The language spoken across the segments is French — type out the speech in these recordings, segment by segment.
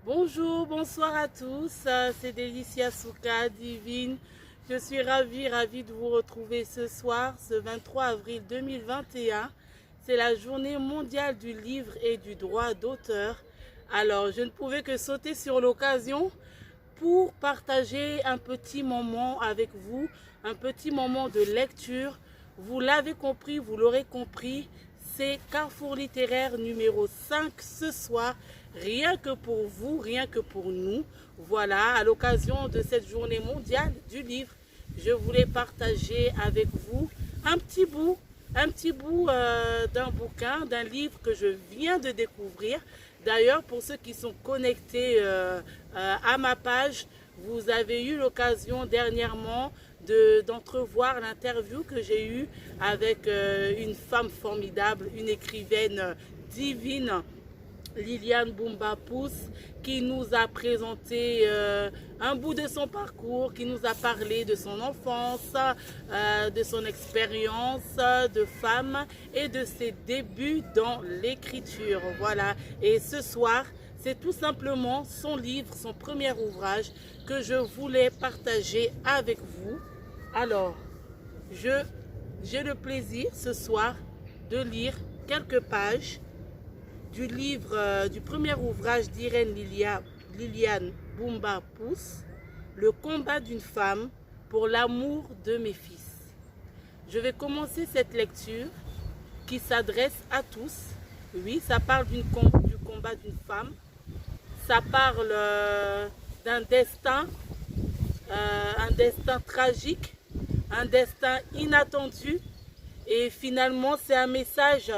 Bonjour, bonsoir à tous, c'est Délicia Souka Divine. Je suis ravie de vous retrouver ce soir, ce 23 avril 2021. C'est la journée mondiale du livre et du droit d'auteur. Alors, je ne pouvais que sauter sur l'occasion pour partager un petit moment avec vous, un petit moment de lecture. Vous l'avez compris, vous l'aurez compris, c'est Carrefour littéraire numéro 5 ce soir, rien que pour vous, rien que pour nous. Voilà, à l'occasion de cette journée mondiale du livre, je voulais partager avec vous un petit bout d'un bouquin, d'un livre que je viens de découvrir. D'ailleurs, pour ceux qui sont connectés à ma page, vous avez eu l'occasion dernièrement d'entrevoir l'interview que j'ai eue avec une femme formidable, une écrivaine divine, Liliane Bumba-Pousse, qui nous a présenté un bout de son parcours, qui nous a parlé de son enfance, de son expérience de femme et de ses débuts dans l'écriture. Voilà. Et ce soir, c'est tout simplement son livre, son premier ouvrage que je voulais partager avec vous. Alors, j'ai le plaisir ce soir de lire quelques pages du livre, du premier ouvrage d'Irène Liliane Bumba-Pousse, Le combat d'une femme pour l'amour de mes fils. Je vais commencer cette lecture qui s'adresse à tous. Oui, ça parle du combat d'une femme. Ça parle d'un destin tragique, un destin inattendu. Et finalement, c'est un message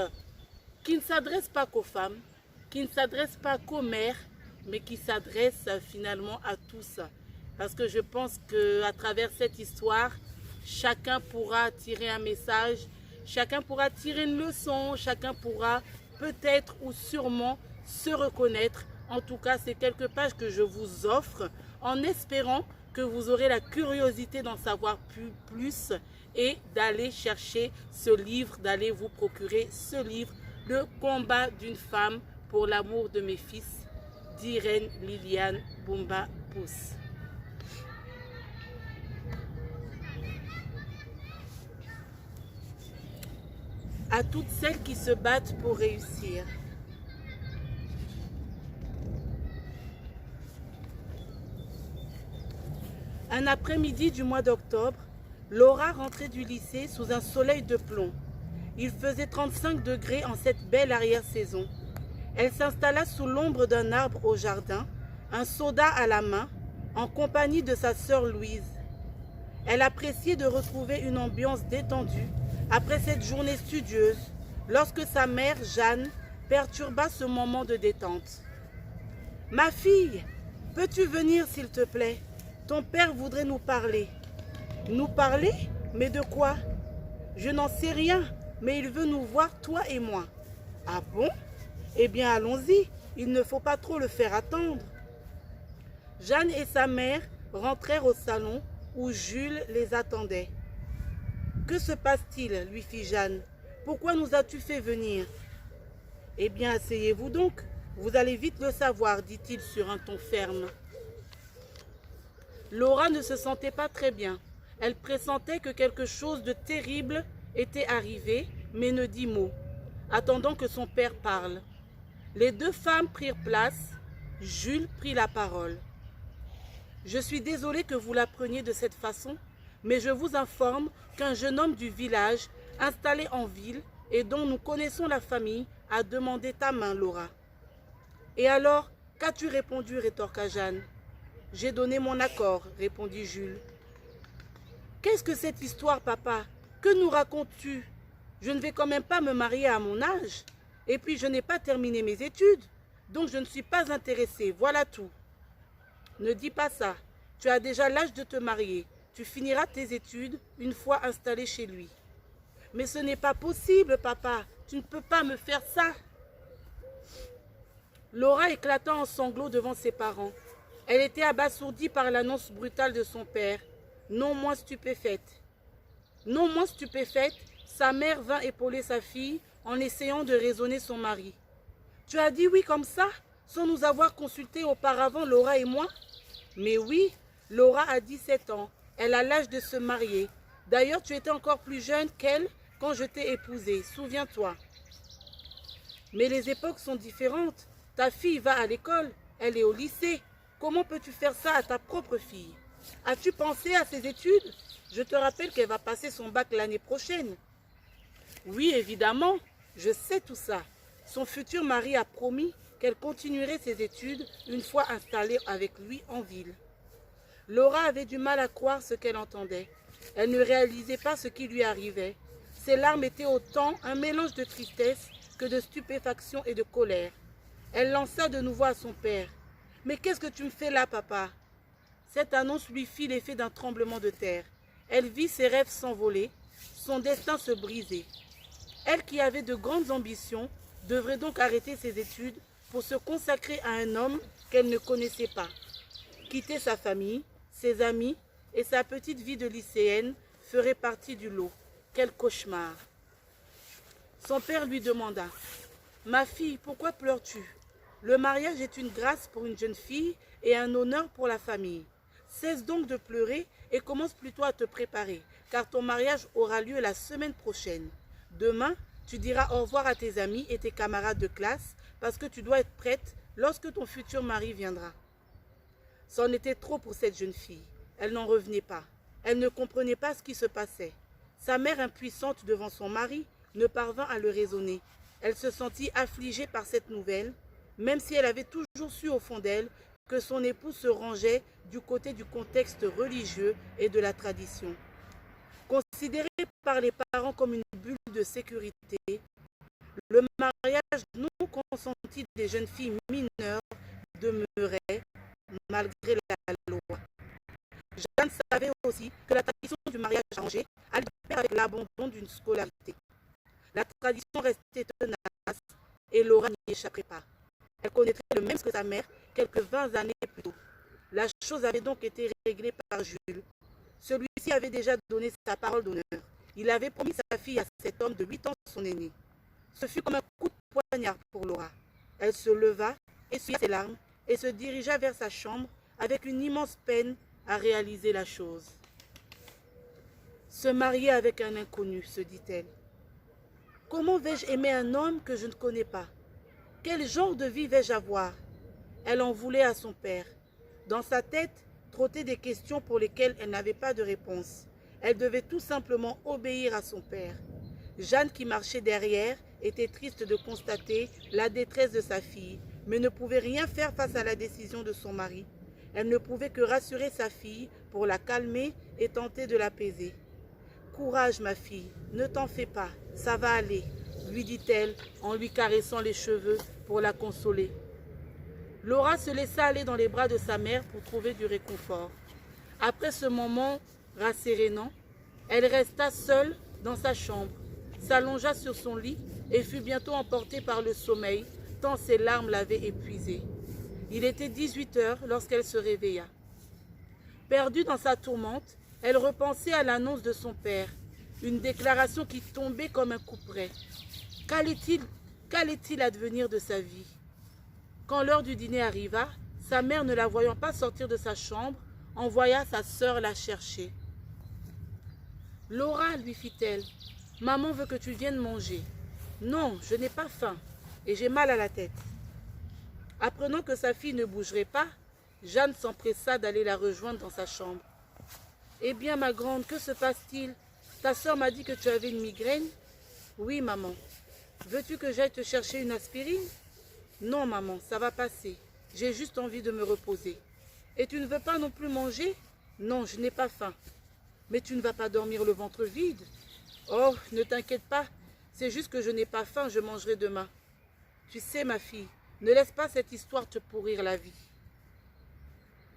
qui ne s'adresse pas qu'aux femmes, qui ne s'adresse pas qu'aux mères, mais qui s'adresse finalement à tous. Parce que je pense qu'à travers cette histoire, chacun pourra tirer un message, chacun pourra tirer une leçon, chacun pourra peut-être ou sûrement se reconnaître. En tout cas, c'est quelques pages que je vous offre en espérant que vous aurez la curiosité d'en savoir plus et d'aller chercher ce livre, d'aller vous procurer ce livre, Le combat d'une femme pour l'amour de mes fils, d'Irène Liliane Bumba-Pousse. À toutes celles qui se battent pour réussir. Un après-midi du mois d'octobre, Laura rentrait du lycée sous un soleil de plomb. Il faisait 35 degrés en cette belle arrière-saison. Elle s'installa sous l'ombre d'un arbre au jardin, un soda à la main, en compagnie de sa sœur Louise. Elle appréciait de retrouver une ambiance détendue après cette journée studieuse, lorsque sa mère, Jeanne, perturba ce moment de détente. « Ma fille, peux-tu venir s'il te plaît? Ton père voudrait nous parler. »« Nous parler? Mais de quoi? Je n'en sais rien, mais il veut nous voir, toi et moi. »« Ah bon? Eh bien allons-y, il ne faut pas trop le faire attendre. » Jeanne et sa mère rentrèrent au salon où Jules les attendait. « Que se passe-t-il? Lui fit Jeanne. « Pourquoi nous as-tu fait venir? »« Eh bien asseyez-vous donc, vous allez vite le savoir, dit-il sur un ton ferme. » Laura ne se sentait pas très bien. Elle pressentait que quelque chose de terrible était arrivé, mais ne dit mot, attendant que son père parle. Les deux femmes prirent place. Jules prit la parole. « Je suis désolée que vous l'appreniez de cette façon, mais je vous informe qu'un jeune homme du village, installé en ville et dont nous connaissons la famille, a demandé ta main, Laura. »« Et alors, qu'as-tu répondu » rétorqua Jeanne. « J'ai donné mon accord, » répondit Jules. « Qu'est-ce que cette histoire, papa? Que nous racontes-tu? Je ne vais quand même pas me marier à mon âge. Et puis, je n'ai pas terminé mes études, donc je ne suis pas intéressée, voilà tout. »« Ne dis pas ça. Tu as déjà l'âge de te marier. Tu finiras tes études une fois installé chez lui. »« Mais ce n'est pas possible, papa. Tu ne peux pas me faire ça. » Laura éclata en sanglots devant ses parents. Elle était abasourdie par l'annonce brutale de son père. Non moins stupéfaite. Non moins stupéfaite, sa mère vint épauler sa fille en essayant de raisonner son mari. « Tu as dit oui comme ça? sans nous avoir consultés auparavant, Laura et moi? Mais oui, Laura a 17 ans. Elle a l'âge de se marier. D'ailleurs, tu étais encore plus jeune qu'elle quand je t'ai épousée, souviens-toi. Mais les époques sont différentes. Ta fille va à l'école, elle est au lycée. Comment peux-tu faire ça à ta propre fille? As-tu pensé à ses études? Je te rappelle qu'elle va passer son bac l'année prochaine. Oui, évidemment, je sais tout ça. Son futur mari a promis qu'elle continuerait ses études une fois installée avec lui en ville. Laura avait du mal à croire ce qu'elle entendait. Elle ne réalisait pas ce qui lui arrivait. Ses larmes étaient autant un mélange de tristesse que de stupéfaction et de colère. Elle lança de nouveau à son père. « Mais qu'est-ce que tu me fais là, papa ?» Cette annonce lui fit l'effet d'un tremblement de terre. Elle vit ses rêves s'envoler, son destin se briser. Elle qui avait de grandes ambitions devrait donc arrêter ses études pour se consacrer à un homme qu'elle ne connaissait pas. Quitter sa famille, ses amis et sa petite vie de lycéenne ferait partie du lot. Quel cauchemar! Son père lui demanda « Ma fille, pourquoi pleures-tu? Le mariage est une grâce pour une jeune fille et un honneur pour la famille. Cesse donc de pleurer et commence plutôt à te préparer, car ton mariage aura lieu la semaine prochaine. Demain, tu diras au revoir à tes amis et tes camarades de classe parce que tu dois être prête lorsque ton futur mari viendra. » C'en était trop pour cette jeune fille. Elle n'en revenait pas. Elle ne comprenait pas ce qui se passait. Sa mère, impuissante devant son mari, ne parvint à le raisonner. Elle se sentit affligée par cette nouvelle, même si elle avait toujours su au fond d'elle que son époux se rangeait du côté du contexte religieux et de la tradition. Considéré par les parents comme une bulle de sécurité, le mariage non consenti des jeunes filles mineures demeurait malgré la loi. Jeanne savait aussi que la tradition du mariage arrangé allait de pair avec l'abandon d'une scolarité. La tradition restait tenace et Laura n'y échapperait pas. Elle connaîtrait le même que sa mère quelques 20 années plus tôt. La chose avait donc été réglée par Jules. Celui-ci avait déjà donné sa parole d'honneur. Il avait promis sa fille à cet homme de 8 ans, son aîné. Ce fut comme un coup de poignard pour Laura. Elle se leva, essuya ses larmes et se dirigea vers sa chambre avec une immense peine à réaliser la chose. Se marier avec un inconnu, se dit-elle. Comment vais-je aimer un homme que je ne connais pas? Quel genre de vie vais-je avoir? Elle en voulait à son père. Dans sa tête, trottaient des questions pour lesquelles elle n'avait pas de réponse. Elle devait tout simplement obéir à son père. Jeanne, qui marchait derrière, était triste de constater la détresse de sa fille, mais ne pouvait rien faire face à la décision de son mari. Elle ne pouvait que rassurer sa fille pour la calmer et tenter de l'apaiser. « Courage, ma fille, ne t'en fais pas, ça va aller », lui dit-elle en lui caressant les cheveux pour la consoler. Laura se laissa aller dans les bras de sa mère pour trouver du réconfort. Après ce moment rassérénant, elle resta seule dans sa chambre, s'allongea sur son lit et fut bientôt emportée par le sommeil, tant ses larmes l'avaient épuisée. Il était 18 heures lorsqu'elle se réveilla. Perdue dans sa tourmente, elle repensait à l'annonce de son père, une déclaration qui tombait comme un couperet. Qu'allait-il advenir de sa vie? Quand l'heure du dîner arriva, sa mère, ne la voyant pas sortir de sa chambre, envoya sa sœur la chercher. « Laura, lui fit-elle, maman veut que tu viennes manger. »« Non, je n'ai pas faim et j'ai mal à la tête. » Apprenant que sa fille ne bougerait pas, Jeanne s'empressa d'aller la rejoindre dans sa chambre. « Eh bien, ma grande, que se passe-t-il? Ta sœur m'a dit que tu avais une migraine? »« Oui, maman. Veux-tu que j'aille te chercher une aspirine? »« Non, maman, ça va passer. J'ai juste envie de me reposer. »« Et tu ne veux pas non plus manger? »« Non, je n'ai pas faim. »« Mais tu ne vas pas dormir le ventre vide? »« Oh, ne t'inquiète pas. C'est juste que je n'ai pas faim, je mangerai demain. »« Tu sais, ma fille, ne laisse pas cette histoire te pourrir la vie. »«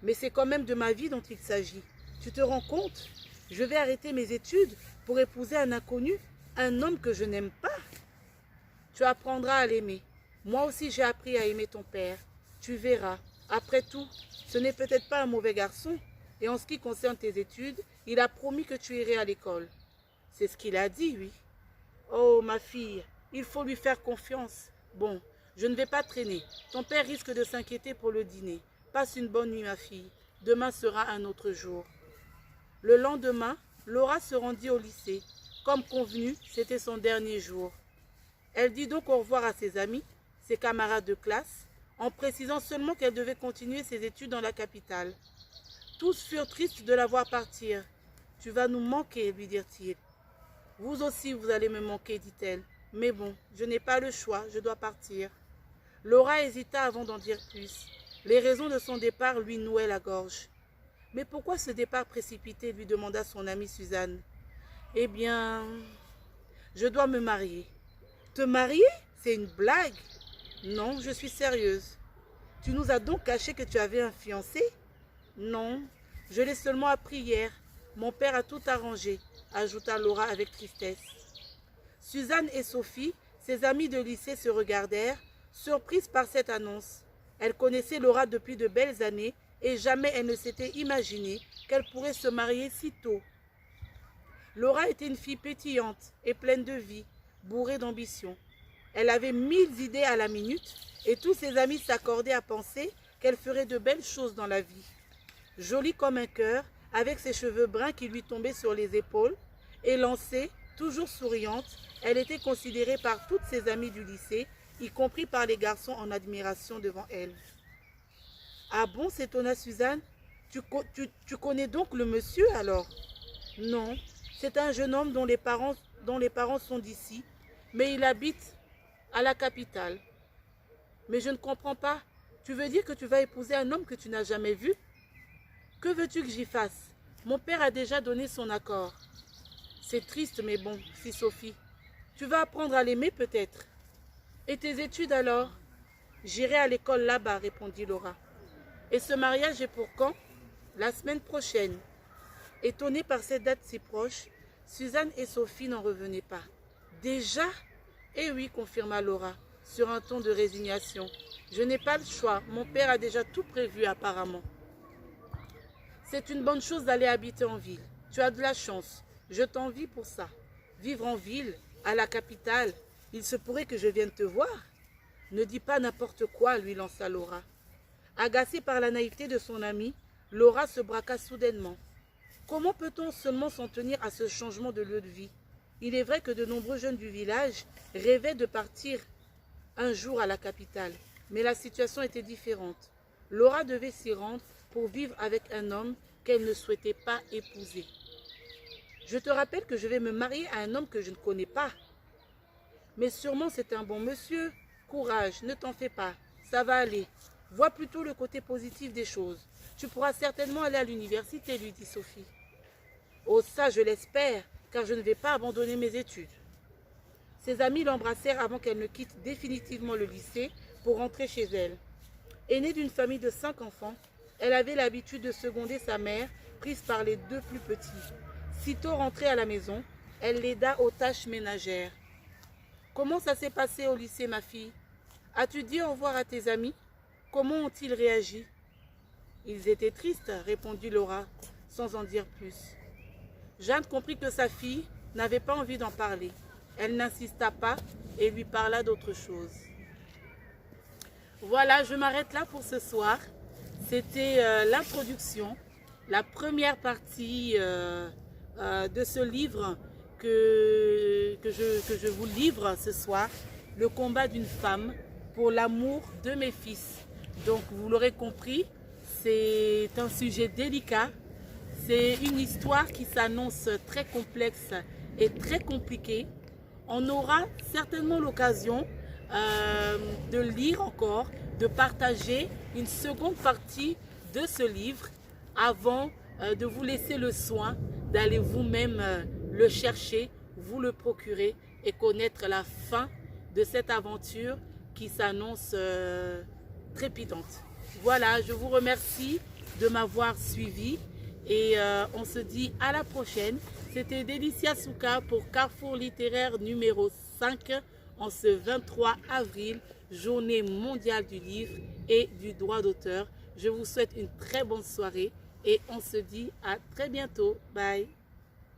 Mais c'est quand même de ma vie dont il s'agit. Tu te rends compte? Je vais arrêter mes études pour épouser un inconnu, un homme que je n'aime pas. Tu apprendras à l'aimer. Moi aussi j'ai appris à aimer ton père. Tu verras. Après tout, ce n'est peut-être pas un mauvais garçon. Et en ce qui concerne tes études, il a promis que tu irais à l'école. C'est ce qu'il a dit, oui. Oh, ma fille, il faut lui faire confiance. Bon, Je ne vais pas traîner. Ton père risque de s'inquiéter pour le dîner. Passe une bonne nuit, ma fille. Demain sera un autre jour. » Le lendemain, Laura se rendit au lycée. Comme convenu, c'était son dernier jour. Elle dit donc au revoir à ses amis, ses camarades de classe, en précisant seulement qu'elle devait continuer ses études dans la capitale. Tous furent tristes de la voir partir. « Tu vas nous manquer, lui dirent-ils. »« Vous aussi, vous allez me manquer, dit-elle. Mais bon, je n'ai pas le choix, je dois partir. » Laura hésita avant d'en dire plus. Les raisons de son départ lui nouaient la gorge. « Mais pourquoi ce départ précipité ?» lui demanda son amie Suzanne. « Eh bien, je dois me marier. »« Te marier? C'est une blague ?»« Non, je suis sérieuse. »« Tu nous as donc caché que tu avais un fiancé? »« Non, je l'ai seulement appris hier. Mon père a tout arrangé, » ajouta Laura avec tristesse. Suzanne et Sophie, ses amies de lycée, se regardèrent, surprises par cette annonce. Elles connaissaient Laura depuis de belles années et jamais elles ne s'étaient imaginé qu'elle pourrait se marier si tôt. Laura était une fille pétillante et pleine de vie, bourrée d'ambition. Elle avait 1000 idées à la minute et tous ses amis s'accordaient à penser qu'elle ferait de belles choses dans la vie. Jolie comme un cœur, avec ses cheveux bruns qui lui tombaient sur les épaules, élancée, toujours souriante, elle était considérée par toutes ses amies du lycée, y compris par les garçons en admiration devant elle. « Ah bon, s'étonna Suzanne, tu connais donc le monsieur alors? »« Non, c'est un jeune homme dont les parents sont d'ici, mais il habite à la capitale. »« Mais je ne comprends pas, tu veux dire que tu vas épouser un homme que tu n'as jamais vu? » ?»« Que veux-tu que j'y fasse? Mon père a déjà donné son accord. »« C'est triste, mais bon, fit Sophie. Tu vas apprendre à l'aimer peut-être. »« Et tes études alors? »« J'irai à l'école là-bas, répondit Laura. »« Et ce mariage est pour quand? »« La semaine prochaine. » Étonnée par cette date si proche, Suzanne et Sophie n'en revenaient pas. « Déjà? » ?»« Eh oui, confirma Laura, sur un ton de résignation. « Je n'ai pas le choix, mon père a déjà tout prévu apparemment. » « C'est une bonne chose d'aller habiter en ville. Tu as de la chance. Je t'envie pour ça. Vivre en ville, à la capitale, il se pourrait que je vienne te voir. »« Ne dis pas n'importe quoi, lui lança Laura. Agacée par la naïveté de son amie, Laura se braqua soudainement. Comment peut-on seulement s'en tenir à ce changement de lieu de vie? Il est vrai que de nombreux jeunes du village rêvaient de partir un jour à la capitale, mais la situation était différente. Laura devait s'y rendre pour vivre avec un homme qu'elle ne souhaitait pas épouser. « Je te rappelle que je vais me marier à un homme que je ne connais pas. »« Mais sûrement c'est un bon monsieur. Courage, ne t'en fais pas, ça va aller. Vois plutôt le côté positif des choses. Tu pourras certainement aller à l'université, lui dit Sophie. »« Oh ça, je l'espère, car je ne vais pas abandonner mes études. » Ses amis l'embrassèrent avant qu'elle ne quitte définitivement le lycée pour rentrer chez elle. Aînée d'une famille de 5 enfants, elle avait l'habitude de seconder sa mère, prise par les 2 plus petits. Sitôt rentrée à la maison, elle l'aida aux tâches ménagères. « Comment ça s'est passé au lycée, ma fille? As-tu dit au revoir à tes amis? Comment ont-ils réagi? »« Ils étaient tristes, répondit Laura, sans en dire plus. Jeanne comprit que sa fille n'avait pas envie d'en parler. Elle n'insista pas et lui parla d'autre chose. Voilà, je m'arrête là pour ce soir. C'était l'introduction, la première partie de ce livre que je vous livre ce soir, Le combat d'une femme pour l'amour de mes fils. Donc vous l'aurez compris, c'est un sujet délicat, c'est une histoire qui s'annonce très complexe et très compliquée. On aura certainement l'occasion de lire encore, de partager une seconde partie de ce livre avant de vous laisser le soin d'aller vous-même le chercher, vous le procurer et connaître la fin de cette aventure qui s'annonce trépidante. Voilà, je vous remercie de m'avoir suivi et on se dit à la prochaine. C'était Delicia Souka pour Carrefour littéraire numéro 5 en ce 23 avril, journée mondiale du livre et du droit d'auteur. Je vous souhaite une très bonne soirée et on se dit à très bientôt. Bye.